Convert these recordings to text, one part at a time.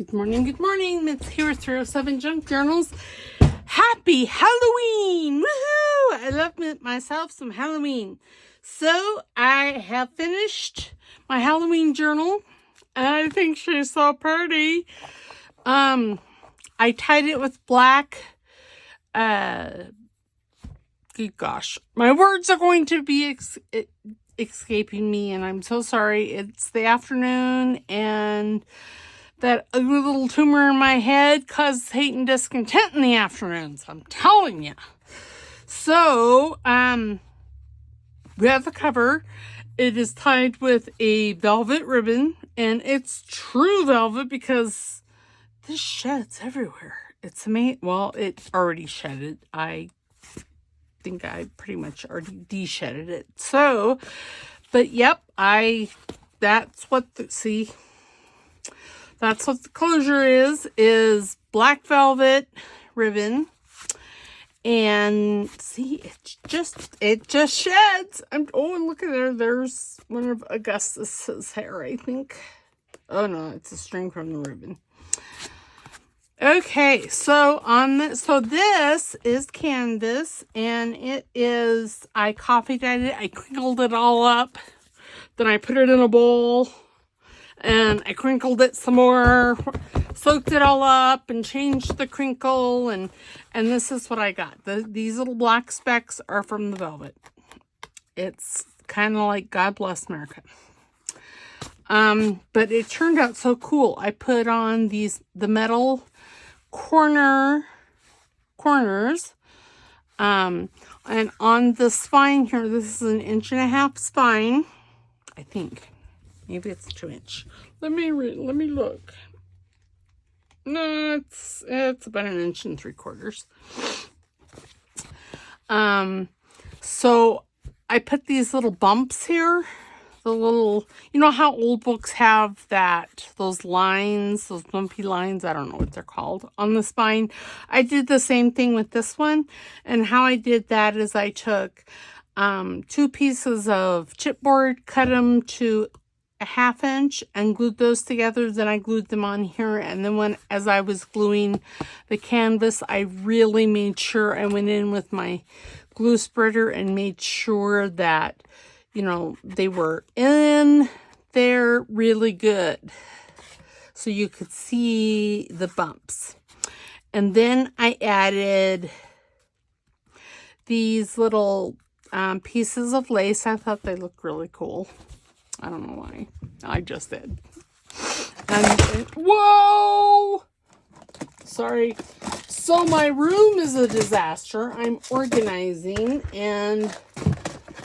Good morning. It's here at 307 Junk Journals. Happy Halloween! Woohoo! I love myself some Halloween. So, I have finished my Halloween journal. And I think she's so pretty. I tied it with black. Good gosh. My words are going to be escaping me, and I'm so sorry. It's the afternoon, and that ugly little tumor in my head causes hate and discontent in the afternoons. I'm telling you. So, we have the cover. It is tied with a velvet ribbon, and it's true velvet because this sheds everywhere. It's amazing. Well, it already shedded. I think I pretty much already de-shedded it. So, but yep, that's what that's what the closure is black velvet ribbon. And see, it just sheds. And look at there. There's one of Augustus's hair, I think. Oh no, it's a string from the ribbon. Okay, so this is canvas, and it is, I coffee dyed it. I crinkled it all up. Then I put it in a bowl. And I crinkled it some more, soaked it all up, and changed the crinkle, and this is what I got. These little black specks are from the velvet. It's kind of like God Bless America. But it turned out so cool. I put on the metal corners, and on the spine here, this is an 1.5 inch spine, I think. Maybe it's 2 inch. Let me look. No, it's about 1.75 inches. So I put these little bumps here. The little, you know how old books have those lines, those bumpy lines, I don't know what they're called, on the spine. I did the same thing with this one. And how I did that is I took 2 pieces of chipboard, cut them to 1/2 inch, and glued those together. Then I glued them on here, and then as I was gluing the canvas, I really made sure I went in with my glue spreader and made sure that, you know, they were in there really good, so you could see the bumps. And then I added these little pieces of lace. I thought they looked really cool. I don't know why. I just did. And whoa! Sorry. So my room is a disaster. I'm organizing, and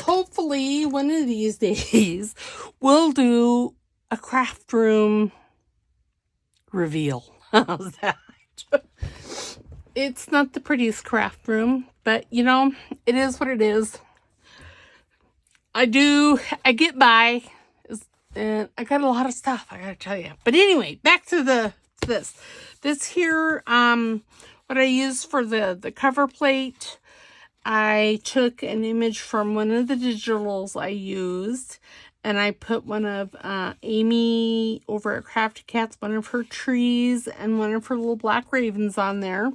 hopefully one of these days we'll do a craft room reveal. How's that? It's not the prettiest craft room, but you know, it is what it is. I get by. And I got a lot of stuff, I gotta tell you. But anyway, back to this. This here, what I used for the cover plate, I took an image from one of the digitals I used, and I put one of Amy over at Crafty Cats, one of her trees, and one of her little black ravens on there.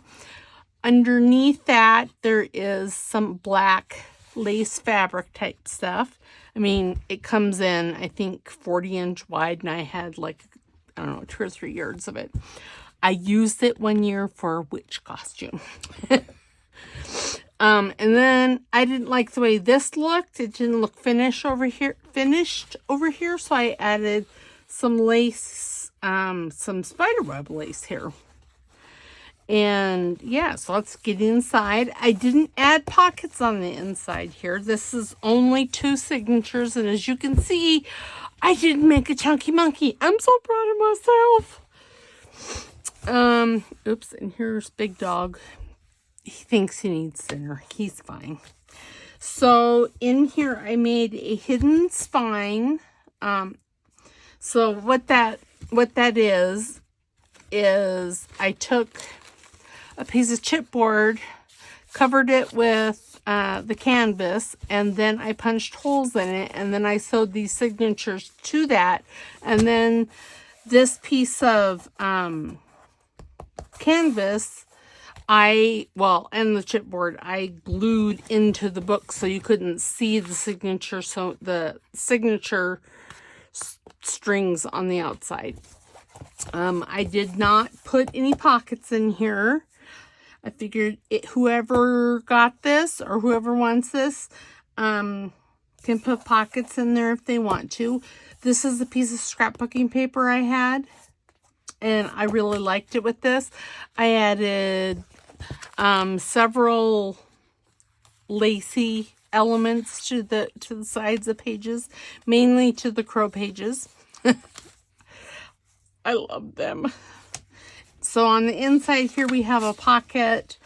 Underneath that, there is some black lace fabric type stuff. I mean, it comes in, I think, 40-inch wide, and I had like, I don't know, 2 or 3 yards of it. I used it one year for a witch costume. And then I didn't like the way this looked. It didn't look finished over here, so I added some lace, some spiderweb lace here. And yeah, so let's get inside. I didn't add pockets on the inside here. This is only 2 signatures. And as you can see, I didn't make a chunky monkey. I'm so proud of myself. Oops, and here's Big Dog. He thinks he needs dinner. He's fine. So in here, I made a hidden spine. So what that is I took a piece of chipboard, covered it with the canvas, and then I punched holes in it, and then I sewed these signatures to that, and then this piece of canvas, and the chipboard, I glued into the book so you couldn't see the signature, so the signature strings on the outside. I did not put any pockets in here. I figured whoever got this or whoever wants this can put pockets in there if they want to. This is a piece of scrapbooking paper I had, and I really liked it with this. I added several lacy elements to the sides of pages, mainly to the crow pages. I love them. So on the inside here we have a pocket,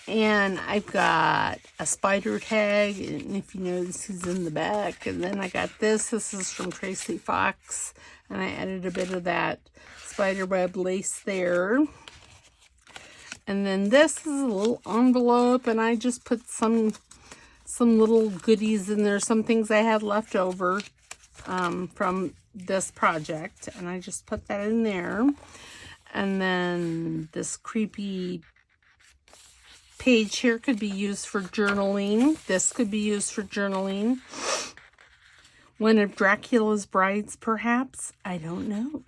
and I've got a spider tag, and if you notice, he's in the back. And then I got this. This is from Tracie Fox, and I added a bit of that spider web lace there. And then this is a little envelope, and I just put some little goodies in there, some things I had left over from this project, and I just put that in there. And then this creepy page here could be used for journaling. This could be used for journaling. One of Dracula's brides, perhaps. I don't know.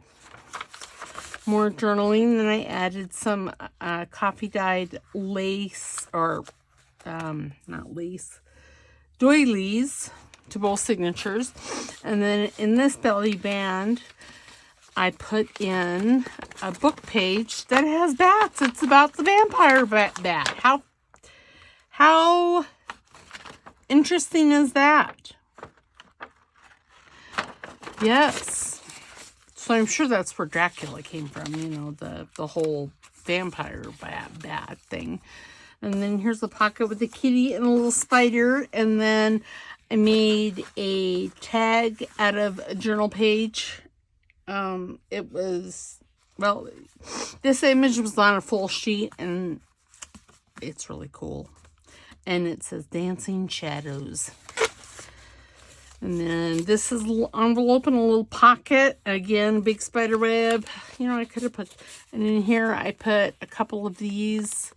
More journaling. Then I added some coffee dyed lace, or not lace, doilies to both signatures. And then in this belly band, I put in a book page that has bats. It's about the vampire bat. How interesting is that? Yes. So I'm sure that's where Dracula came from, you know, the whole vampire bat thing. And then here's a pocket with a kitty and a little spider. And then I made a tag out of a journal page. It was, well, this image was on a full sheet, and it's really cool. And it says Dancing Shadows. And then this is a little envelope and a little pocket. Again, big spider web. You know, I could have put, and in here I put a couple of these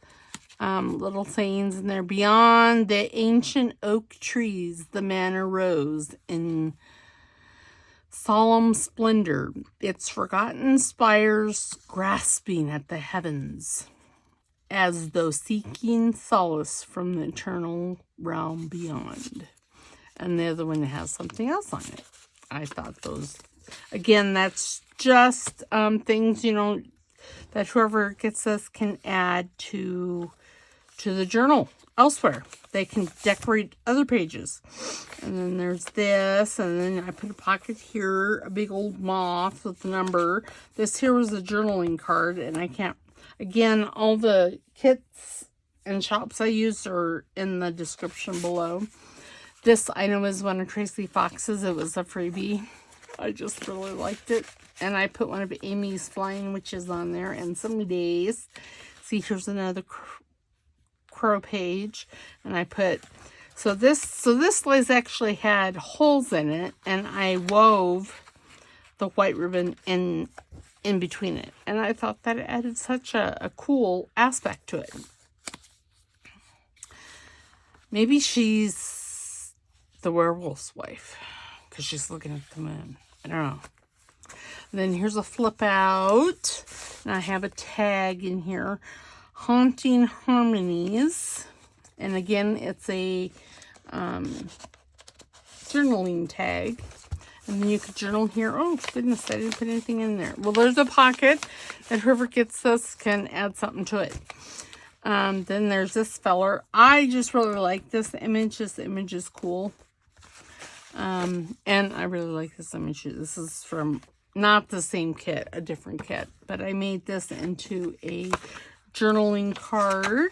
little things in there. Beyond the ancient oak trees, the manor rose in solemn splendor, its forgotten spires grasping at the heavens, as though seeking solace from the eternal realm beyond. And the other one has something else on it. I thought those, again, that's just things, you know, that whoever gets this can add to the journal elsewhere. They can decorate other pages. And then there's this, and then I put a pocket here, a big old moth with the number. This here was a journaling card, and I can't, again, all the kits and shops I used are in the description below. This item is one of Tracie Fox's. It was a freebie. I just really liked it. And I put one of Amy's Flying Witches on there, and some days. See, here's another crow page, and I put, so this lace actually had holes in it, and I wove the white ribbon in between it, and I thought that it added such a cool aspect to it. Maybe she's the werewolf's wife because she's looking at the moon. I don't know. And then here's a flip out, and I have a tag in here, Haunting Harmonies, and again it's a journaling tag, and then you could journal here. Oh goodness, I didn't put anything in there. Well, there's a pocket that whoever gets this can add something to it. Then there's this feller. I just really like this image. This image is cool, and I really like this image. This is from not the same kit, a different kit, but I made this into a journaling card.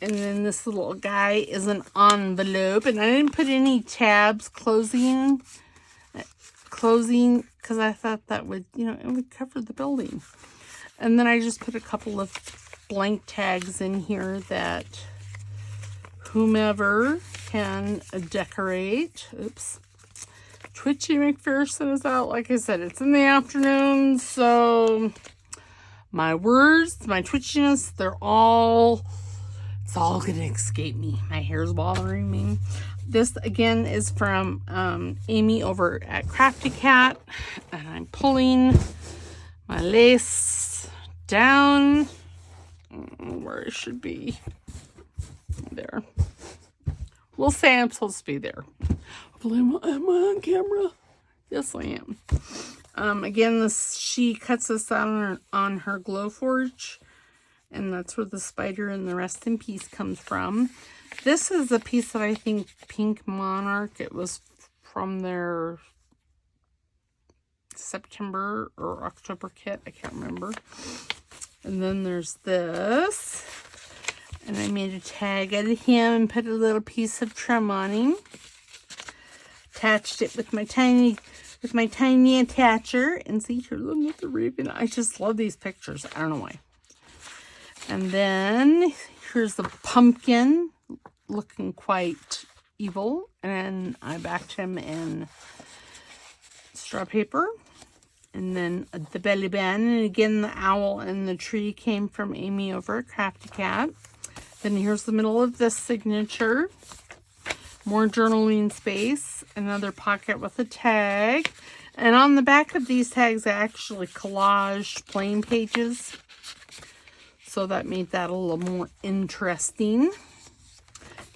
And then this little guy is an envelope, and I didn't put any tabs closing because I thought that would, you know, it would cover the building. And then I just put a couple of blank tags in here that whomever can decorate. Oops. Twitchy McPherson is out. Like I said, it's in the afternoon, so my words, my twitchiness, it's all gonna escape me. My hair's bothering me. This again is from Amy over at Crafty Cat, and I'm pulling my lace down where it should be. There. We'll say I'm supposed to be there. Hopefully am I on camera? Yes, I am. Again, she cuts this out on her Glowforge, and that's where the spider and the Rest in Peace comes from. This is a piece that I think Pink Monarch, it was from their September or October kit, I can't remember. And then there's this, and I made a tag out of him and put a little piece of trim on him. Attached it with my tiny attacher, and see here, look at the raven. I just love these pictures. I don't know why. And then here's the pumpkin, looking quite evil, and I backed him in straw paper. And then the belly band, and again the owl and the tree came from Amy over at Crafty Cat. Then here's the middle of this signature. More journaling space, another pocket with a tag. And on the back of these tags, I actually collaged plain pages. So that made that a little more interesting.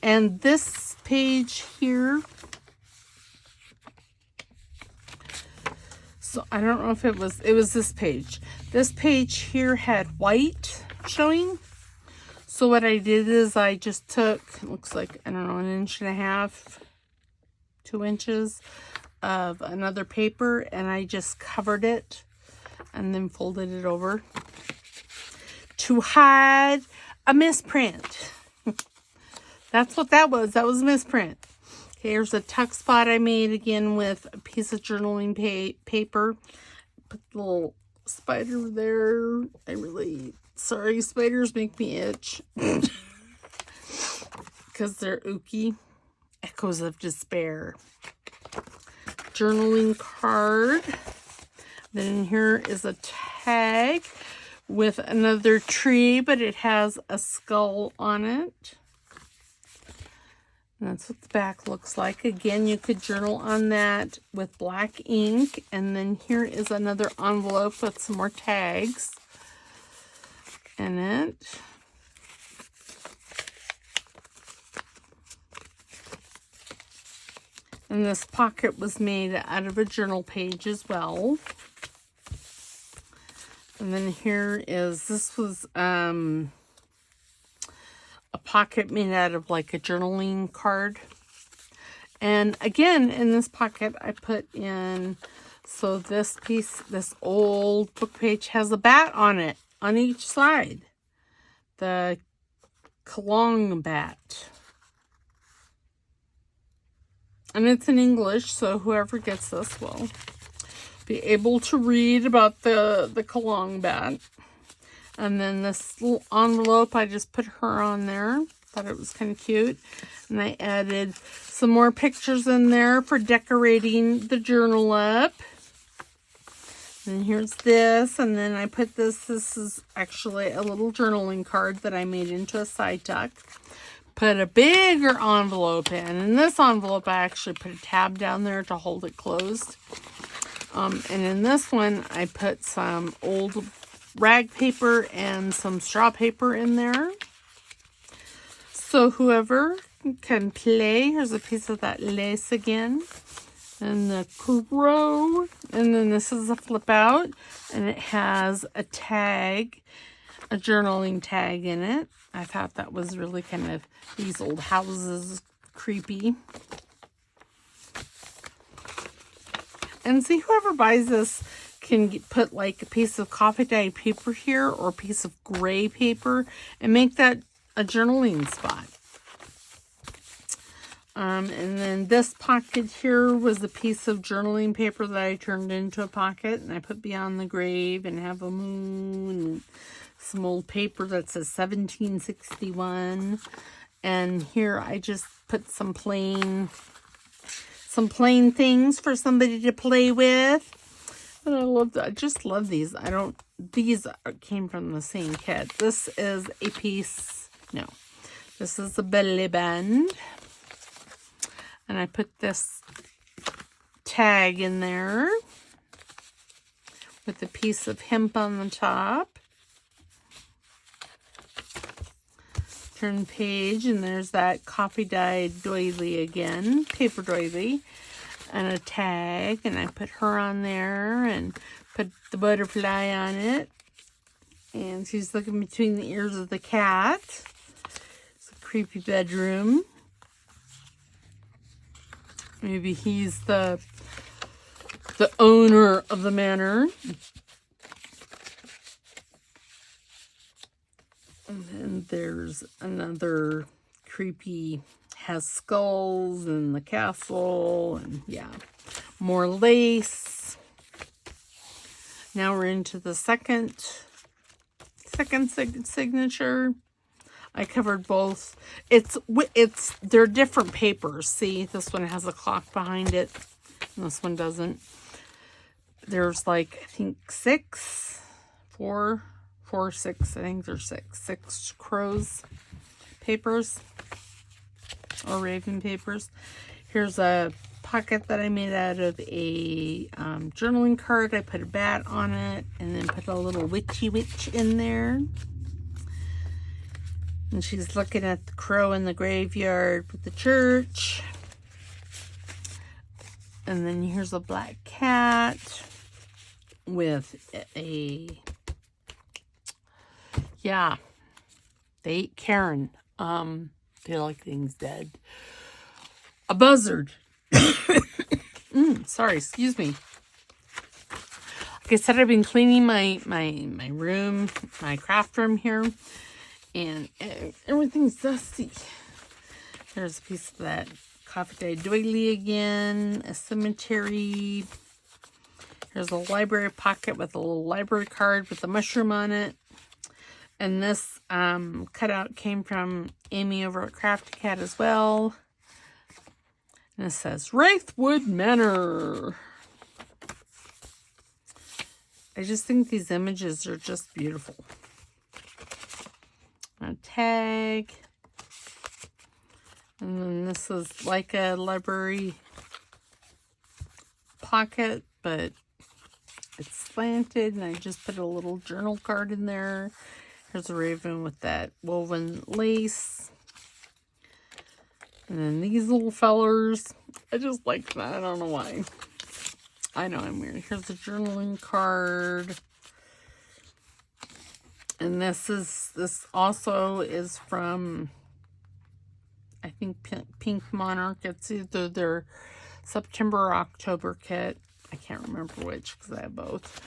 And this page here, so I don't know if it was this page. This page here had white showing. So what I did is I just took, it looks like, I don't know, 1.5 inches, 2 inches of another paper, and I just covered it and then folded it over to hide a misprint. That's what that was. That was a misprint. Okay, here's a tuck spot I made again with a piece of journaling paper. Put the little spider there. Sorry, spiders make me itch. Because they're ooky. Echoes of despair. Journaling card. Then here is a tag with another tree, but it has a skull on it. And that's what the back looks like. Again, you could journal on that with black ink. And then here is another envelope with some more tags in it. And this pocket was made out of a journal page as well. And then here is, this was a pocket made out of like a journaling card. And again, in this pocket, I put in, so this piece, this old book page has a bat on it. On each side, the Kalong bat. And it's in English, so whoever gets this will be able to read about the Kalong bat. And then this little envelope, I just put her on there. Thought it was kind of cute. And I added some more pictures in there for decorating the journal up. And here's this, and then I put this is actually a little journaling card that I made into a side tuck. Put a bigger envelope in. In this envelope, I actually put a tab down there to hold it closed. And in this one, I put some old rag paper and some straw paper in there. So whoever can play, here's a piece of that lace again. And the crow, and then this is a flip out, and it has a tag, a journaling tag in it. I thought that was really kind of, these old houses, creepy. And see, whoever buys this can put like a piece of coffee dye paper here or a piece of gray paper and make that a journaling spot. And then this pocket here was a piece of journaling paper that I turned into a pocket, and I put Beyond the Grave and have a moon and some old paper that says 1761. And here I just put some plain some plain things for somebody to play with. And I just love these. These came from the same kit. This is a piece, no, this is a belly band. And I put this tag in there with a piece of hemp on the top. Turn the page, and there's that coffee dyed doily again, paper doily, and a tag, and I put her on there and put the butterfly on it, and she's looking between the ears of the cat. It's a creepy bedroom. Maybe he's the owner of the manor. And then there's another creepy, has skulls and the castle, and yeah, more lace. Now we're into the second signature. I covered both. They're different papers. See, this one has a clock behind it, and this one doesn't. There's like, I think 6 crows papers or raven papers. Here's a pocket that I made out of a journaling card. I put a bat on it and then put a little witchy witch in there. And she's looking at the crow in the graveyard with the church. And then here's a black cat with yeah, they ate Karen. They like things dead. A buzzard. Sorry, excuse me. Like I said, I've been cleaning my room, my craft room here, and everything's dusty. There's a piece of that coffee dyed doily again, a cemetery. Here's a library pocket with a little library card with a mushroom on it. And this cutout came from Amy over at Crafty Cat as well. And it says, Wraithwood Manor. I just think these images are just beautiful. A tag. And then this is like a library pocket, but it's slanted. And I just put a little journal card in there. Here's a raven with that woven lace. And then these little fellers. I just like that. I don't know why. I know I'm weird. Here's a journaling card. And this also is from, I think, Pink Monarch. It's either their September or October kit. I can't remember which because I have both.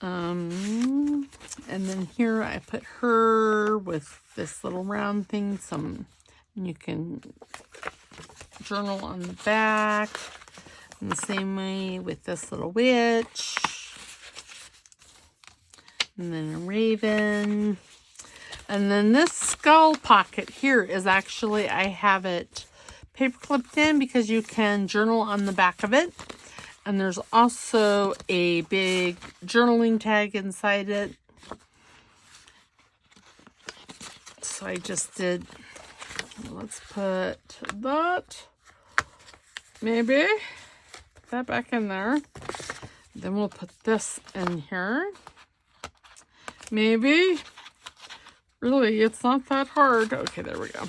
And then here I put her with this little round thing. And you can journal on the back. In the same way with this little witch. And then a raven. And then this skull pocket here is actually, I have it paper clipped in because you can journal on the back of it. And there's also a big journaling tag inside it. So I just did, let's put that, maybe, put that back in there. Then we'll put this in here. Maybe. Really, it's not that hard. Okay, there we go.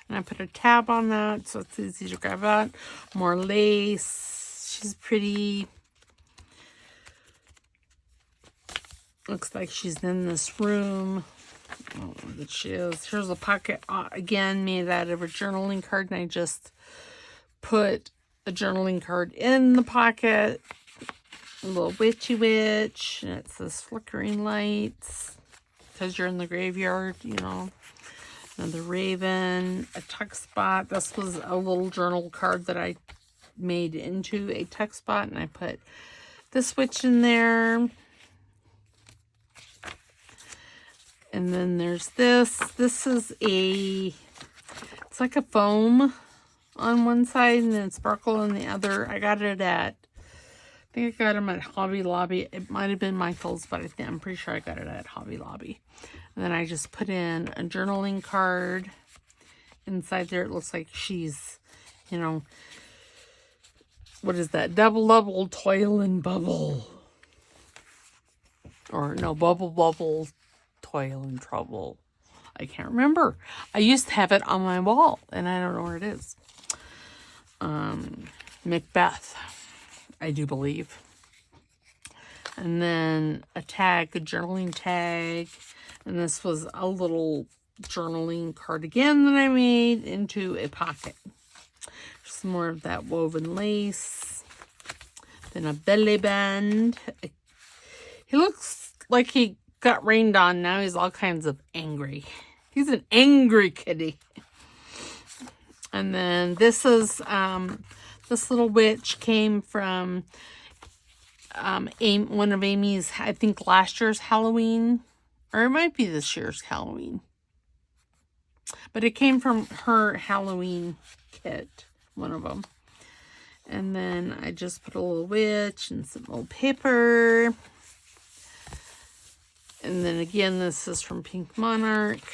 And I put a tab on that, so it's easy to grab out. More lace. She's pretty. Looks like she's in this room. Oh, that she is. Here's a pocket, again, made out of a journaling card. And I just put a journaling card in the pocket. A little witchy witch. And it says flickering lights. Because you're in the graveyard, you know. Another raven, a tuck spot. This was a little journal card that I made into a tuck spot, and I put this witch in there. And then there's this. This is it's like a foam on one side and then sparkle on the other. I got it at, I think I got them at Hobby Lobby. It might have been Michael's, but I'm pretty sure I got it at Hobby Lobby. And then I just put in a journaling card. Inside there, it looks like she's, you know, what is that? Double, toil and bubble. Or no, bubble, toil and trouble. I can't remember. I used to have it on my wall, and I don't know where it is. Macbeth, I do believe. And then a tag, a journaling tag. And this was a little journaling cardigan that I made into a pocket. Just more of that woven lace. Then a belly band. He looks like he got rained on. Now he's all kinds of angry. He's an angry kitty. And then this is, this little witch came from one of Amy's, I think last year's Halloween. Or it might be this year's Halloween. But it came from her Halloween kit. One of them. And then I just put a little witch and some old paper. And then again, this is from Pink Monarch.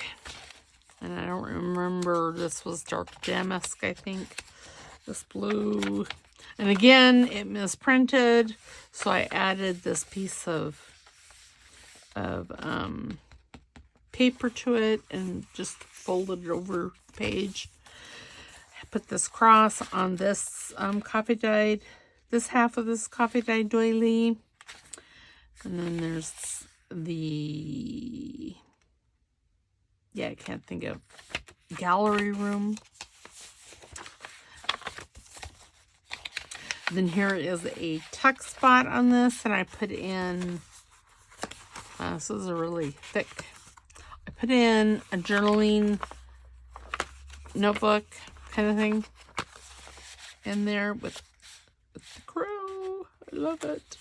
And I don't remember, this was Dark Damask, I think. This blue. And again, it misprinted. So I added this piece of paper to it and just folded it over the page. I put this cross on this coffee dyed, this half of this coffee dyed doily. And then there's the, yeah, I can't think of, gallery room. Then here is a tuck spot on this, and I put in, this is a really thick, I put in a journaling notebook kind of thing in there with the crow. I love it.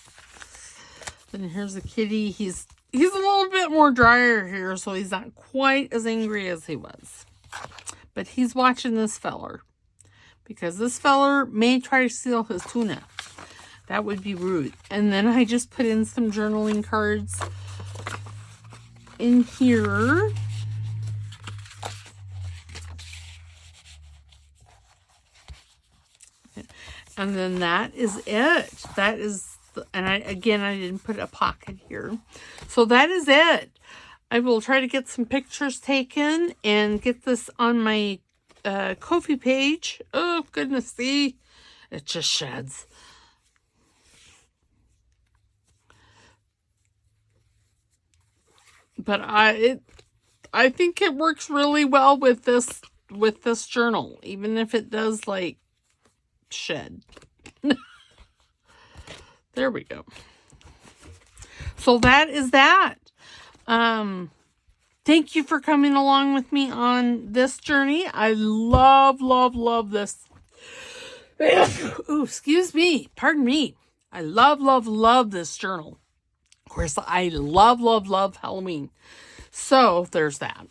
Then here's the kitty. He's a little bit more drier here, so he's not quite as angry as he was. But he's watching this feller. Because this feller may try to steal his tuna. That would be rude. And then I just put in some journaling cards in here. And then that is it. That is, and I didn't put a pocket here. So that is it. I will try to get some pictures taken and get this on my Ko-fi page. Oh goodness, see, it just sheds. But I think it works really well with this journal, even if it does like shed. There we go. So that is that. Thank you for coming along with me on this journey. I love this. Ooh, excuse me. Pardon me. I love this journal. Of course, I love Halloween. So, there's that.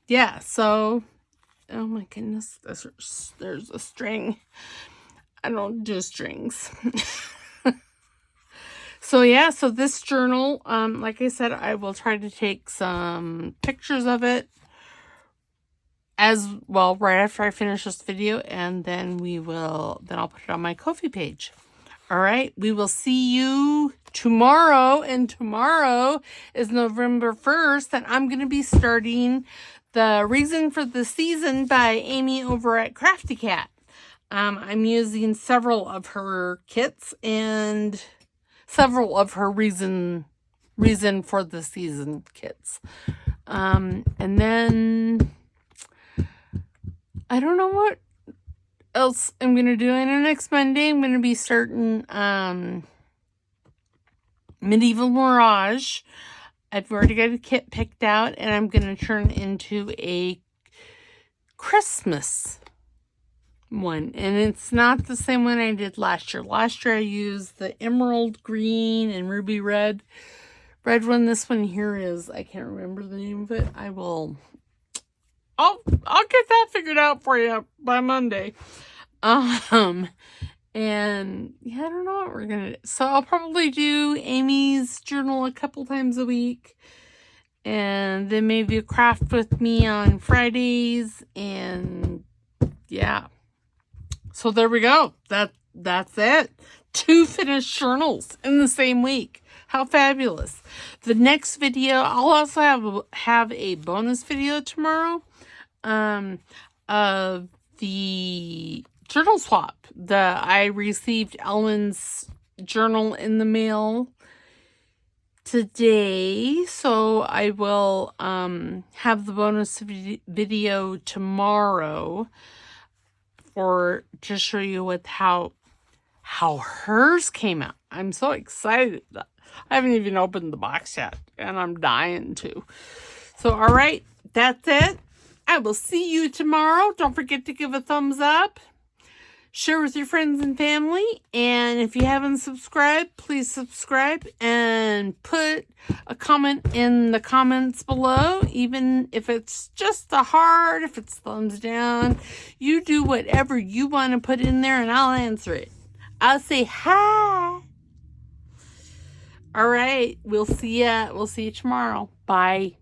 Yeah, so, oh my goodness, there's a string. I don't do strings. So yeah, so this journal, like I said, I will try to take some pictures of it as well right after I finish this video, and then I'll put it on my Ko-fi page. All right, we will see you tomorrow, and tomorrow is November 1st, and I'm going to be starting The Reason for the Season by Amy over at Crafty Cat. I'm using several of her kits and several of her reason for the season kits. And then I don't know what else I'm going to do. And next Monday, I'm going to be starting Medieval Mirage. I've already got a kit picked out, and I'm going to turn into a Christmas one, and it's not the same one I did last year. Last year I used the emerald green and ruby red one. This one here is, I can't remember the name of it. I will I'll get that figured out for you by Monday. And yeah, I don't know what we're gonna do. So I'll probably do Amy's journal a couple times a week. And then maybe a craft with me on Fridays. And yeah. So there we go. That's it. 2 finished journals in the same week. How fabulous. The next video, I'll also have a bonus video tomorrow of the journal swap. I received Ellen's journal in the mail today, so I will have the bonus video tomorrow to show you how hers came out. I'm so excited. I haven't even opened the box yet, and I'm dying to. So, all right, that's it. I will see you tomorrow. Don't forget to give a thumbs up. Share with your friends and family. And if you haven't subscribed, please subscribe and put a comment in the comments below. Even if it's just a heart, if it's thumbs down, you do whatever you want to put in there and I'll answer it. I'll say hi. All right. We'll see you tomorrow. Bye.